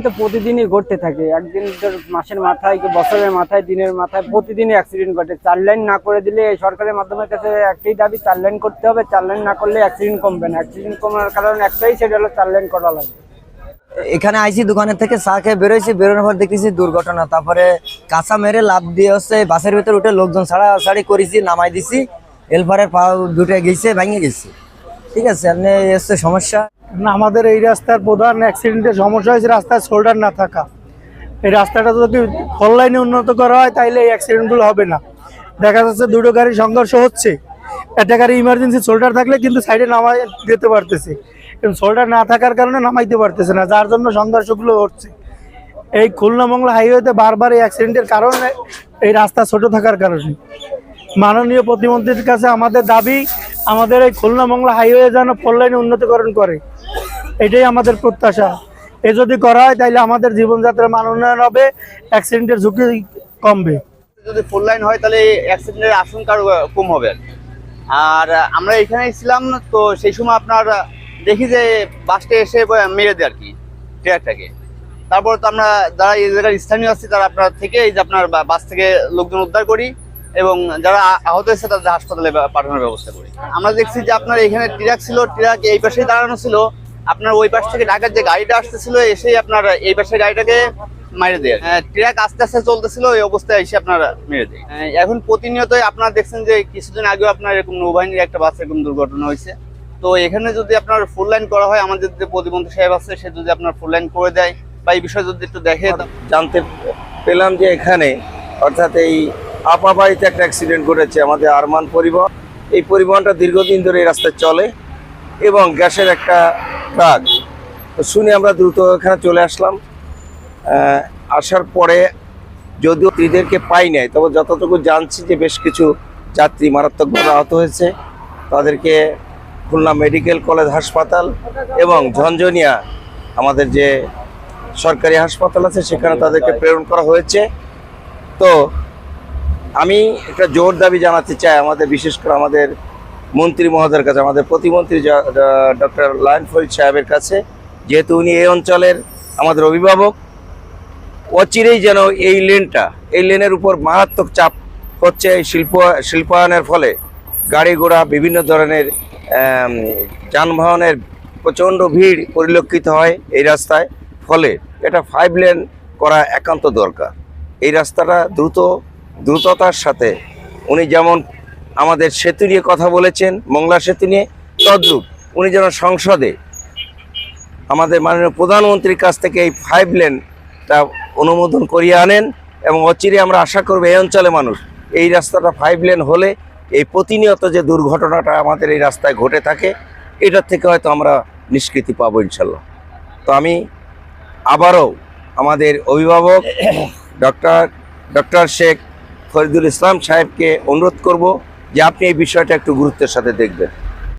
তো প্রতিদিনই ঘটতে থাকে, একদিন মাসের মাথায় কি বছরের মাথায় দিনের মাথায় প্রতিদিনই অ্যাক্সিডেন্ট ঘটে। 4 লাইন না করে দিলে এই সরকারের মাধ্যমের কাছে একটাই দাবি, 4 লাইন করতে হবে। 4 লাইন না করলে অ্যাক্সিডেন্ট কমবে না। অ্যাক্সিডেন্ট কমার কারণ একটাই, সেটা হলো 4 লাইন করা লাগবে। এখানে আইসি দোকানের থেকে চা খেয়ে বেরোইছি, বেরোনোর পর দেখতেছি দুর্ঘটনা। তারপরে কাঁচা মেরে লাভ দিয়ে হচ্ছে বাসের ভিতর উঠে লোকজন ছাড়াছাড়ি করেছি, নামাই দিছি। এলফারের পা দুটে গেছে, ভেঙে গেছে। ঠিক আছে, এমনি হচ্ছে সমস্যা। আমাদের এই রাস্তার প্রধান অ্যাক্সিডেন্টের সমস্যা হয়েছে রাস্তায় শোল্ডার না থাকা। এই রাস্তাটা যদি ফোর লাইনে উন্নত করা হয় তাহলে এই অ্যাক্সিডেন্টগুলো হবে না। দেখা যাচ্ছে দুটো গাড়ি সংঘর্ষ হচ্ছে, একটা গাড়ি ইমার্জেন্সি শোল্ডার থাকলে কিন্তু সাইডে নামাই দিতে পারতেছে, কিন্তু শোল্ডার না থাকার কারণে নামাইতে পারতেছে না, যার জন্য সংঘর্ষগুলো হচ্ছে। এই খুলনা মংলা হাইওয়েতে বারবার এই অ্যাক্সিডেন্টের কারণে এই রাস্তা ছোট থাকার কারণে। মাননীয় প্রতিমন্ত্রীর কাছে আমাদের দাবি, আমাদের এই খুলনা মংলা হাইওয়ে যেন ফোর লাইনে উন্নতিকরণ করে, এটাই আমাদের প্রত্যাশা। এ যদি করা হয় তাহলে আমাদের জীবনযাত্রার মান উন্নয়ন হবে, অ্যাক্সিডেন্টের ঝুঁকি কমবে। যদি ফোর লাইন হয় তাহলে অ্যাক্সিডেন্টের আশঙ্কা কম হবে। আর আমরা এখানে ছিলাম তো সেই সময় আপনার দেখি যে বাসটা এসে মেরে দেয় আর কি ট্রাকটাকে। তারপর তো আমরা যারা এই জায়গার স্থানীয় আছি তারা আপনার থেকে এই যে আপনার বাস থেকে লোকজন উদ্ধার করি এবং যারা আহত হয়েছে তাদের হাসপাতালে পাঠানোর ব্যবস্থা করি। আমরা দেখছি যে আপনার এখানে ট্রাক ছিল, ট্রাক এই পাশেই দাঁড়ানো ছিল, আপনার ওই পাশ থেকে ঢাকার যে গাড়িটা আসতেছিল এসেই আপনার এই পাশের গাড়িটাকে মেরে দেয়। ট্রাক আস্তে আস্তে চলতেছিল, এই অবস্থায় এসে আপনার মেরে দেয়। এখন প্রতিনিয়তই আপনারা দেখছেন যে কিছুদিন আগেও আপনার এরকম নৌবাহিনীর একটা বাস এরকম দুর্ঘটনা হয়েছে। তো এখানে যদি আপনার ফুল লাইন করা হয়, আমাদের যে প্রতিমন্ত্রী সাহেব আছে সে যদি আপনার ফুল লাইন করে দেয় বা এই বিষয়ে যদি একটু দেখে। জানতে পেলাম যে এখানে অর্থাৎ এই আপাবাড়িতে একটা অ্যাক্সিডেন্ট ঘটেছে আমাদের আরমান পরিবহন। এই পরিবহনটা দীর্ঘদিন ধরে এই রাস্তায় চলে এবং গ্যাসের একটা ট্রাক। তো শুনে আমরা দ্রুত এখানে চলে আসলাম। আসার পরে যদিও যাত্রীদেরকে পাই নাই, তবে যতটুকু জানছি যে বেশ কিছু যাত্রী মারাত্মকভাবে আহত হয়েছে। তাদেরকে খুলনা মেডিকেল কলেজ হাসপাতাল এবং ঝঞ্ঝনিয়া আমাদের যে সরকারি হাসপাতাল আছে সেখানে তাদেরকে প্রেরণ করা হয়েছে। তো আমি একটা জোর দাবি জানাতে চাই আমাদের, বিশেষ করে আমাদের মন্ত্রী মহোদয়ের কাছে, আমাদের প্রতিমন্ত্রী ডক্টর লায়ন ফরিদ সাহেবের কাছে, যেহেতু উনি এই অঞ্চলের আমাদের অভিভাবক, অচিরেই যেন এই লেনের উপর মারাত্মক চাপ হচ্ছে। এই শিল্পায়নের ফলে গাড়ি ঘোড়া বিভিন্ন ধরনের যানবাহনের প্রচণ্ড ভিড় পরিলক্ষিত হয় এই রাস্তায়। ফলে এটা 5 লেন করা একান্ত দরকার। এই রাস্তাটা দ্রুততার সাথে উনি যেমন আমাদের সেতু নিয়ে কথা বলেছেন, মংলা সেতু নিয়ে, তদ্রূপ উনি যেন সংসদে আমাদের মাননীয় প্রধানমন্ত্রীর কাছ থেকে এই 5 লেনটা অনুমোদন করিয়ে আনেন এবং অচিরে আমরা আশা করব এই অঞ্চলে মানুষ এই রাস্তাটা 5 লেন হলে এই প্রতিনিয়ত যে দুর্ঘটনাটা আমাদের এই রাস্তায় ঘটে থাকে এটার থেকে হয়তো আমরা নিষ্কৃতি পাবো ইনশাল্লাহ। তো আমি আবারও আমাদের অভিভাবক ডক্টর শেখ ফরিদুল ইসলাম সাহেবকে অনুরোধ করব যে আপনি এই বিষয়টা একটু গুরুত্বের সাথে দেখবেন।